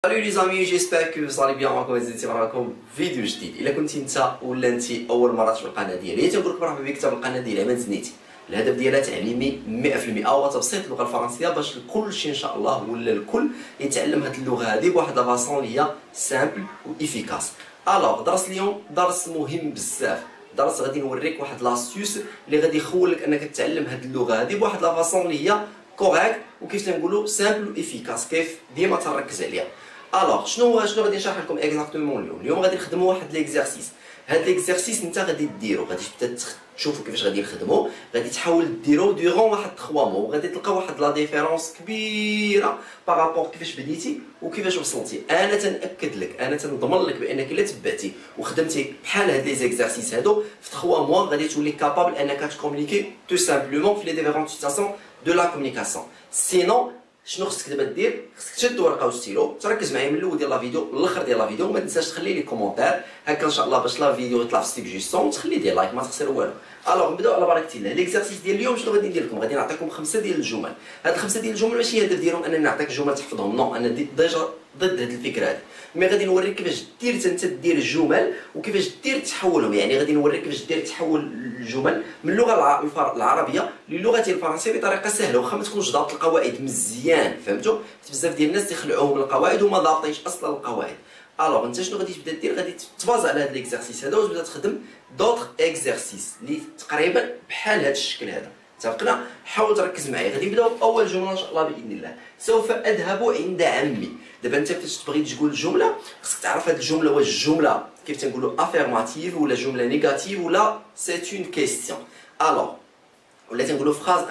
Salut les amis, j'espère que vous allez bien. معكم زيد معكم فيديو جديد. الا كنتي انت ولا انت اول مره تشوف القناه ديالي تنقول لك مرحبا بك تابع القناه ديالي ما تزنيتي. الهدف ديالها تعليمي 100% وتبسيط اللغه الفرنسيه باش الكل شي ان شاء الله ولا الكل يتعلم هذه اللغه هذه بواحد لا فاصون اللي هي سامبل و افيكاس. الوغ درس اليوم درس مهم بزاف، درس غادي نوريك واحد لاستيوس اللي غادي يخولك انك تتعلم هذه اللغه هذه بواحد لا فاصون اللي هي كوريكت وكيف تنقولوا سامبل و افيكاس، كيف ديما تركز عليها. الوغ شنو غادي نشرح لكم اكزاكتومون اليوم غادي نخدموا واحد ليكزارسيس. هاد ليكزارسيس انت غادي ديرو، غادي تبدا تشوفوا كيفاش غادي نخدموا، غادي تحاول ديرو ديغون واحد 3 مو وغادي تلقى واحد لا ديفيرونس كبيره بارابور كيفاش بديتي وكيفاش وصلتي. انا تنأكد لك، انا تنضمن لك بانك الا تبعتي وخدمتي بحال هاد لي زيكزارسيس هادو في 3 موا غادي تولي كابابل انك تكومونيكي تو سامبلومون في لي ديفيرونت سيتاسيون دو لا كومونيكاسيون. سينون شنو خصك دابا دير؟ خصك تشد ورقه وستيلو، تركز معايا من الاول ديال لا فيديو للاخر ديال لا فيديو، وما تنساش تخلي لي كومونتير هكا ان شاء الله باش لا فيديو يطلع في السيجيستون، وتخلي دير لايك ما تخسر والو. الوغ نبداو على بركه الله. ليكزارسيس ديال اليوم شنو غادي ندير لكم؟ غادي نعطيكم 5 ديال الجمل. هاد 5 ديال الجمل ماشي الهدف ديالهم انني نعطيك جمل تحفظهم، نو، انا ديجا ضد هاد الفكره هادي، مي غادي نوريك كيفاش دير انت دير الجمل وكيفاش دير تحولهم. يعني غادي نوريك كيفاش دير تحول الجمل من اللغه العربيه للغه الفرنسيه بطريقه سهله واخا ما تكونش ضابط القواعد مزيان، فهمتوا؟ بزاف ديال الناس تيخلعوهم من القواعد وما ضابطينش اصلا القواعد. الوغ انت شنو غادي تبدا دير؟ غادي تباز على هاد ليكزارسيس هذا وتبدا تخدم دوطخ اكزارسيس اللي تقريبا بحال هاد الشكل هذا. اتفقنا؟ حاول تركز معايا. غادي نبداو باول جمله ان شاء الله باذن الله. سوف اذهب عند عمي. دابا انت فاش تبغي تقول الجمله خصك تعرف هاد الجمله واش الجمله كيف تنقولوا افيرماتيف ولا جمله نيجاتيف ولا سيت اون كيستيون. الوغ ولا تنقولوا فراز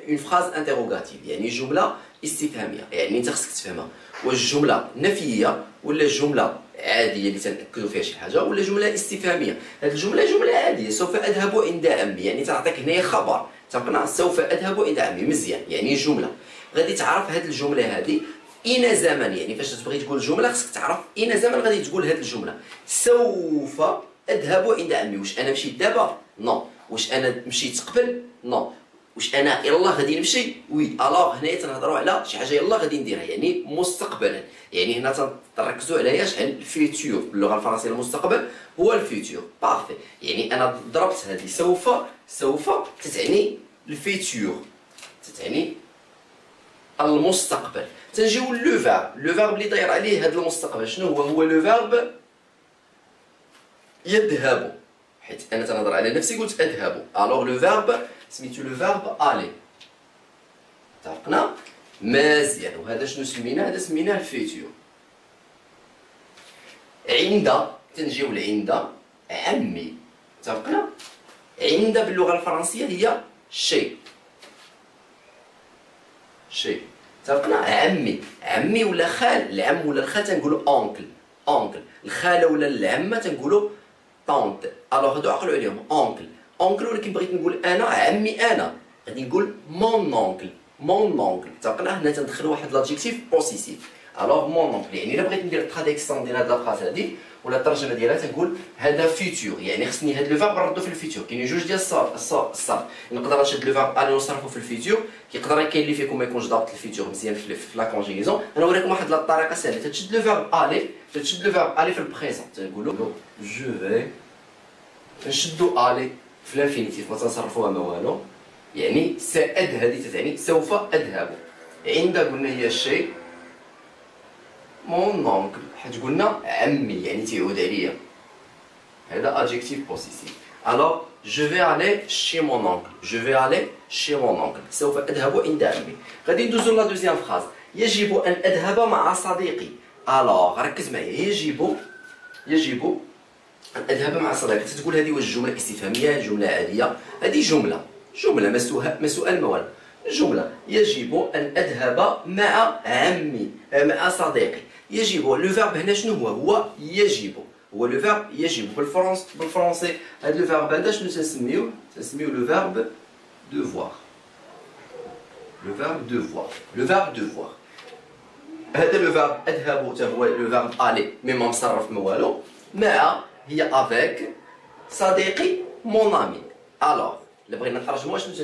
اون فراز انتيروغاتيف، يعني جمله استفهاميه، يعني انت خصك تفهمها واش جمله نفيه ولا جمله عاديه اللي تنأكدوا فيها شي حاجه ولا جمله استفهاميه. هاد الجمله جمله عاديه، سوف اذهب عند عمي، يعني تعطيك هنايا خبر. اتفقنا؟ سوف اذهب عند عمي مزيان، يعني جمله. غادي تعرف هاد الجمله هادي اين زمن، يعني فاش تبغي تقول جمله خصك تعرف اين زمن غادي تقول هاد الجمله. سوف اذهب عند عمي، واش انا مشيت دابا؟ نو. واش انا مشيت قبل؟ نو. واش انا يلاه غادي نمشي؟ وي. الوغ هنايا تنهضروا على شي حاجه يلاه غادي نديرها، يعني مستقبلا. يعني هنا تركزوا على اش؟ على الفيتور. باللغه الفرنسيه المستقبل هو الفيتور. بارفي. يعني انا ضربت هذه سوف تتعني الفيتور، تتعني المستقبل. تنجيو لو فيرب اللي داير عليه هذا المستقبل شنو هو؟ هو لو فيرب يذهب، حيت انا تنهضر على نفسي قلت اذهب. الوغ لو فيرب سميتو لو فيرب الي. اتفقنا؟ مزيان. وهذا شنو سميناه؟ هذا سميناه الفيتور. عند تنجيو لعند عمي. اتفقنا؟ عند باللغه الفرنسيه هي شي. اتفقنا؟ عمي ولا خال، العم ولا الخال تنقولوا اونكل، الخاله ولا العمه تنقولوا طونت. الوغ هادو عقلوا عليهم اونكل، ولكن بغيت نقول انا عمي انا غادي نقول مون اونكل. اتفقنا؟ هنا تندخل واحد لادجيكتيف بوسيسيف. الوغ مون اونكل، يعني الا بغيت ندير التراديكسيون ديال هاد لافراز هادي ولا الترجمه ديالها تنقول هذا فيتور، يعني خصني هاد لو فيرب نردو في الفيتور. كاينين جوج ديال الصرف، نقدر نشد لو فيرب الي ونصرفو في الفيتور، كاين اللي فيكم ما يكونش ضابط الفيتور مزيان في لا كونجيغيزون. انا نوريكم واحد الطريقه سهله. تشد لو فيرب الي في البريزون، تنقولوا جو في، نشدو الي في الانفينيتيف ما تنصرفوها ما والو، يعني سأذهب هذه تتعني سوف اذهب. عند قلنا هي الشيء، مون اونكل حيت قلنا عمي يعني تيعود عليا، هذا ادجيكتيف بوسيسيف. الوغ جو في الي شي مون اونكل، سوف اذهب عند عمي. غادي ندوزو لا دوزيام فراز. يجب ان اذهب مع صديقي. الوغ ركز معايا، يجب ان اذهب مع صديقي. تتقول هذه واش جمله استفهاميه جمله عاديه؟ هذه جمله ما سؤال ما والو. جمله يجب ان اذهب مع عمي مع صديقي. يجب لو فيرب هنا شنو هو يجب، هو لو فيرب يجب. بالفرنسي هذا لو فيرب هذا شنو تنسميوه لو فيرب دوفوار. هذا لو فيرب اذهب حتى هو لو فيرب الي مي ما مصرف ما والو، مع هي افيك، صديقي مون امي. الوغ الا بغينا نترجموها شنو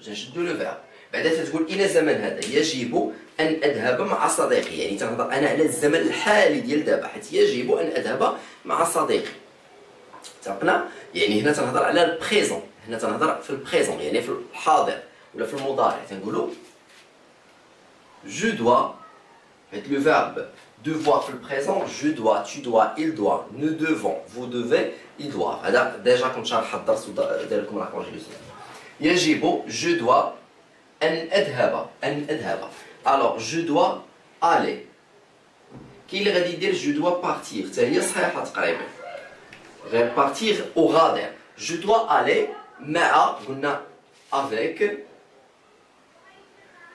تنشدو لو فيرب. بعدا تقول الى زمن هذا يجب ان اذهب مع صديقي، يعني تنهضر انا على الزمن الحالي ديال دابا، حيت يجب ان اذهب مع صديقي. اتفقنا؟ يعني هنا تنهضر على البريزون، هنا تنهضر في البريزون يعني في الحاضر ولا في المضارع. تنقولوا جو دوا، حيت لو فيرب devoir في البريزون جو دوا، tu dois، il doit، nous devons، vous devez، ils doivent. هذا ديجا كنت شارح الدرس وداير لكم راكونجيوس. يجب جو دوا ان اذهب. الوغ جو دوا الي. كاين اللي غادي يدير جو دوا بارتير، حتى هي صحيحه تقريبا، غير بارتير وغادر. جو دوا الي مع، قلنا افيك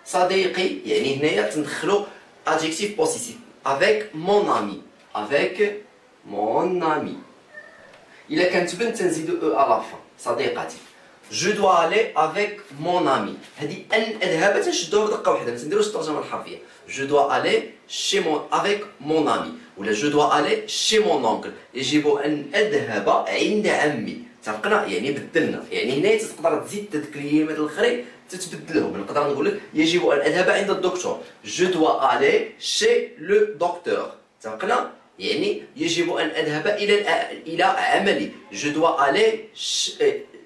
صديقي، يعني هنايا تندخلوا adjectif possessif avec mon ami، avec mon ami. الا كانت بنت تنزيدو او على فان، صديقتي. جو دوا الي افيك مون امي، هذه ان اذهب تنشدوها بدقه واحده، ما تنديروش الترجمه الحرفيه. جو دوا الي شي مون افيك مون امي، ولا جو دوا الي شي مون اونكل، يجب ان اذهب عند عمي. اتفقنا؟ يعني بدلنا، يعني هنا تقدر تزيد هاد الكلمات الاخرين تتبدلهم. نقدر نقول لك يجب ان اذهب عند الدكتور، جو دوا الي شي لو دكتور. اتفقنا؟ يعني يجب ان اذهب الى عملي، جو دوا الي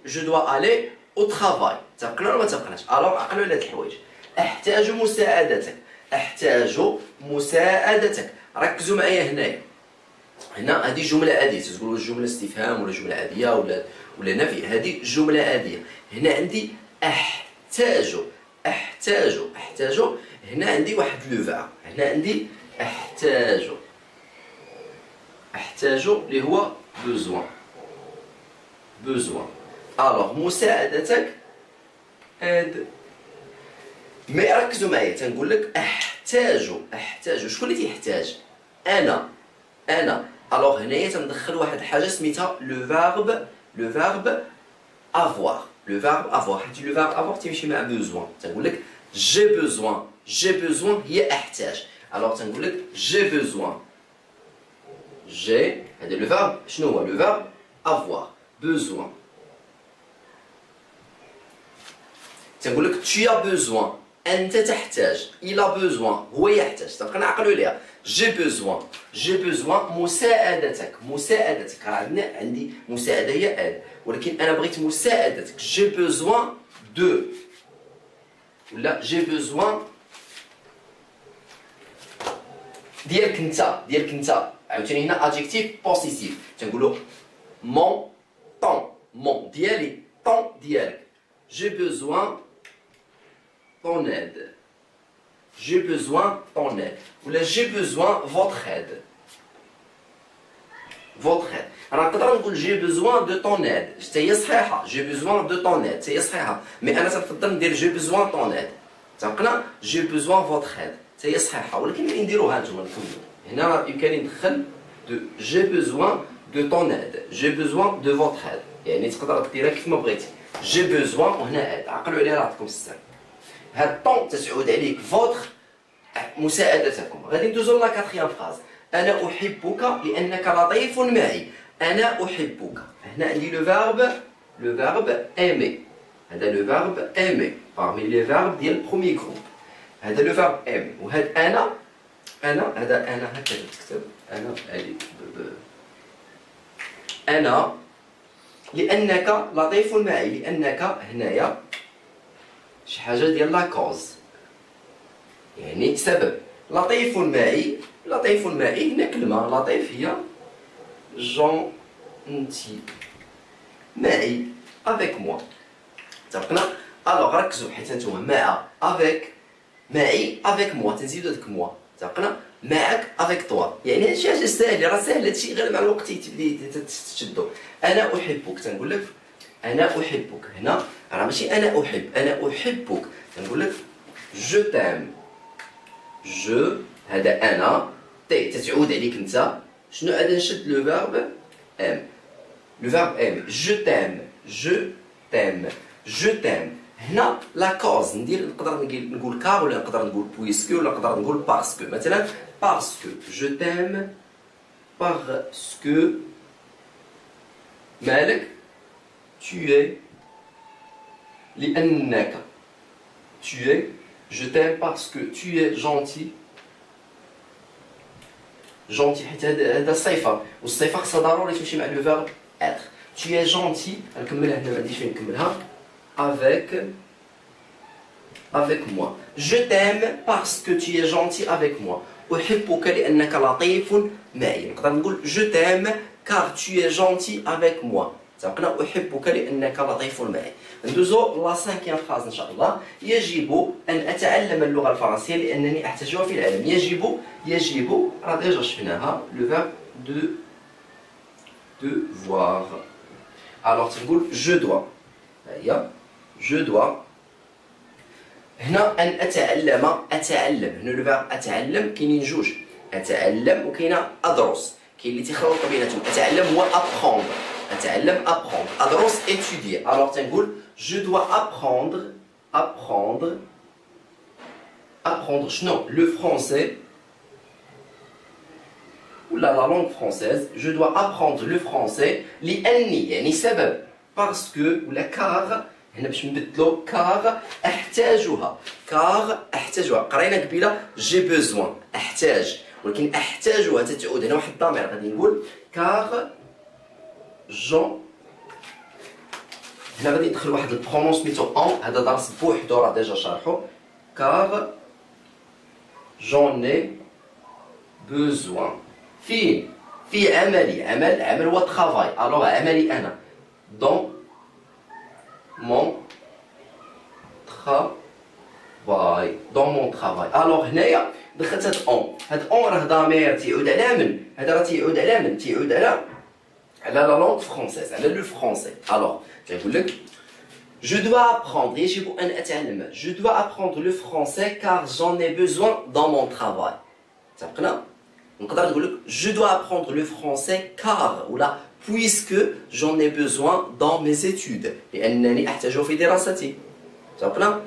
جو دوا الي او ترافاي. اتفقنا ولا ما اتفقناش؟ الوغ عقلوا على هاد الحوايج. احتاج مساعدتك، احتاج مساعدتك. ركزوا معايا هنايا، هنا هذه جمله عاديه، تقولوا جمله استفهام ولا جمله عاديه ولا نفي، هذه جمله عاديه. هنا عندي احتاج، هنا عندي واحد لو فيرب، هنا عندي احتاج اللي هو besoin. الوغ مساعدتك اد. مي ركزوا معايا، تنقول لك احتاج، شكون اللي تيحتاج؟ انا. الوغ هنايا تندخل واحد الحاجه سميتها لو فيرب افوار. لو فيرب افوار، حيت لو فيرب افوار تيمشي مع بوزوان. تنقول لك جي بوزوان هي احتاج. الوغ تنقول لك جي بوزوان، جي هذا لو فيرب شنو هو؟ لو فيرب افوار، بوزوان. تنقول لك tu as besoin، انت تحتاج، il a besoin هو يحتاج. تبقى نعقلوا عليها. جي بوزوان مساعدتك، راه عندي مساعده هي اد، ولكن انا بغيت مساعدتك. جي بوزوان دو، ولا جي بوزوان ديالك انت. عاوتاني هنا ادجيكتيف بوسيسيف، تنقولوا مون طون ديالي، طون ديالك. جي بوزوان ton aide، j'ai besoin ton aide، ولا j'ai besoin votre aide. انا نقدر نقول j'ai besoin de ton aide، حتى هي صحيحه. j'ai besoin de ton aide حتى هي صحيحه، مي انا تنفضل ندير j'ai besoin ton aide. اتفقنا؟ j'ai besoin votre aide حتى هي صحيحه، ولكن ملي نديروها نتوما نكملوا. هنا يمكن ندخل j'ai besoin de ton aide، j'ai besoin de votre aide، يعني تقدر ديرها كيف ما بغيتي. j'ai besoin وهنا aide، عقلوا عليها راه عطيكم السر. هاد طون تسعود عليك فوتر مساعدتكم. غادي ندوزو لا كاتريام فراز. انا احبك لانك لطيف معي، انا احبك. هنا عندي لو فيرب ايمي، هذا لو فيرب ايمي parmi لي فيرب ديال البروميي جروب. هذا لو فيرب ايمي، وهاد انا هذا انا هكذا تكتب انا انا لانك لطيف معي، لانك هنايا شي حاجه ديال لا كوز، يعني سبب. لطيف معي هنا كلمه لطيف هي جونتي، معي افيك موا. اتفقنا؟ الوغ ركزوا، حيت نتوما مع افيك، معي افيك موا تنزيدو داك موا. اتفقنا؟ معك افيك توا، يعني هادشي حاجه ساهله، راه ساهل هادشي، غير مع الوقت تبدي تشدو. انا احبك، تنقول لك انا احبك. هنا راه ماشي انا احب، انا احبك. تنقول لك جو تام، جو هذا انا تي تتعود عليك انت. شنو عاد نشد لو فيرب ام، لو فيرب ام. جو تام. هنا لا كوز نقدر نقول كار، ولا نقدر نقول بويسكو، ولا نقدر نقول باسكو. مثلا باسكو جو تام، باسكو مالك tu es، لأنك tu es, je t'aime parce que tu es gentil. Gentil حيت هذا الصفة والصفة خصها ضروري تمشي مع لو فيرب être. Tu es gentil, نكملها هنا ما عنديش فين نكملها. Avec moi. Je t'aime parce que tu es gentil avec moi. أحبك لأنك لطيف معي. نقدر نقول je t'aime car tu es gentil avec moi. سبقنا أحبك لأنك لطيف معي. ندوزو لا سانكيام فراز إن شاء الله. يجب أن أتعلم اللغة الفرنسية لأنني أحتاجها في العالم. يجب راه ديجا شفناها لو فيرب devoir. Alors تنقول je dois. هيا je dois. هنا أن أتعلم هنا لو فيرب أتعلم كاينين جوج أتعلم وكاينه أدرس كاين اللي تيخلط بيناتهم أتعلم هو أتعلم apprendre أدرس étudier. Alors تنقول je dois apprendre شنو le français ou la langue française. Je dois apprendre le français لأني يعني سبب parce que ولا car هنا باش نبدلو كار احتاجها قرينا قبيله جي بوزوان احتاج ولكن احتاجها تتعود هنا واحد الضمير غادي نقول كار جون. هنا غادي ندخل واحد البرونون سميتو ان هذا درس بوحدو راه ديجا شارحو كار جون اي بوزوان في عمل هو ترافاي. الوغ عملي انا دون mon travail. Alors هنايا دخلت هاد اون راه ضمير تيعود على من؟ هذا راه تيعود على من؟ تيعود على لا لونغ فرونسيز على لو فرونسي. الوغ تنقول لك je dois apprendre يجب أن أتعلم je dois apprendre le français car j'en ai besoin dans mon travail. سبقنا نقدر نقول لك je dois apprendre le français car ولا puisque j'en ai besoin dans mes études لأنني أحتاجه في دراستي. سبقنا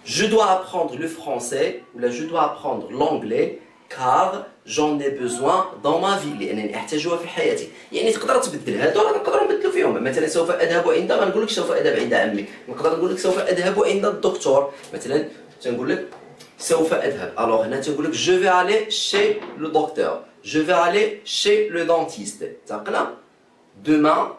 je dois apprendre le français ولا je dois apprendre l'anglais car j'en ai besoin dans ma vie لأنني أحتاجها في حياتي. يعني تقدر تبدل هادو راه نقدروا نبدلوا فيهم. مثلا سوف أذهب عند ما نقول لك سوف أذهب عند عمي. نقدر نقول لك سوف أذهب عند الدكتور. مثلا تنقول لك سوف أذهب. alors هنا تنقول لك je vais aller chez le docteur. je vais aller chez le dentiste. سبقنا demain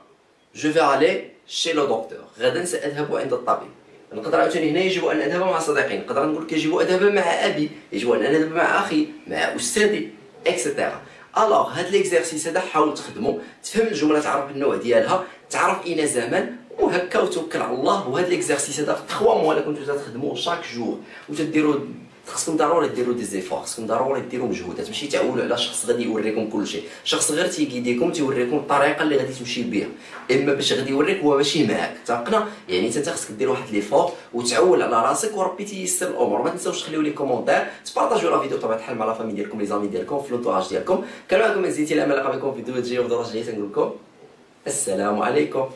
je vais aller chez le docteur. غدا سأذهب عند الطبيب. نقدر عاوتاني هنا يجب ان اذهب مع صديقي. نقدر نقول لك يجب ان اذهب مع ابي. يجب ان اذهب مع اخي مع استاذي اكسيتيرا. الوغ هاد ليكزارسيس هذا حاول تخدمو تفهم الجمله تعرف النوع ديالها تعرف اين زمن وهكا وتوكل على الله. وهاد ليكزارسيس هذا في 3 موا كنتو تخدموه شاك جور وتديروا خصكم ضروري ديروا دي زيفور. خصكم ضروري ديروا مجهودات ماشي تعولوا على شخص غادي يوريكم كل شيء. شخص غير تيقيديكم تيوريكم الطريقه اللي غادي تمشي بها اما باش غادي يوريك هو ماشي معاك. اتفقنا يعني انت خصك دير واحد ليفور وتعول على راسك وربي تيسر الامور. ما تنساوش تخليو لي كومونتير تبارطاجيو لا فيديو بطبيعه الحال مع لا فامي ديالكم لي زامي ديالكم في لونطوراج ديالكم. كان معكم زيتي الامل نلقى بكم في فيديو جاي ودروج جاي تنقول لكم السلام عليكم.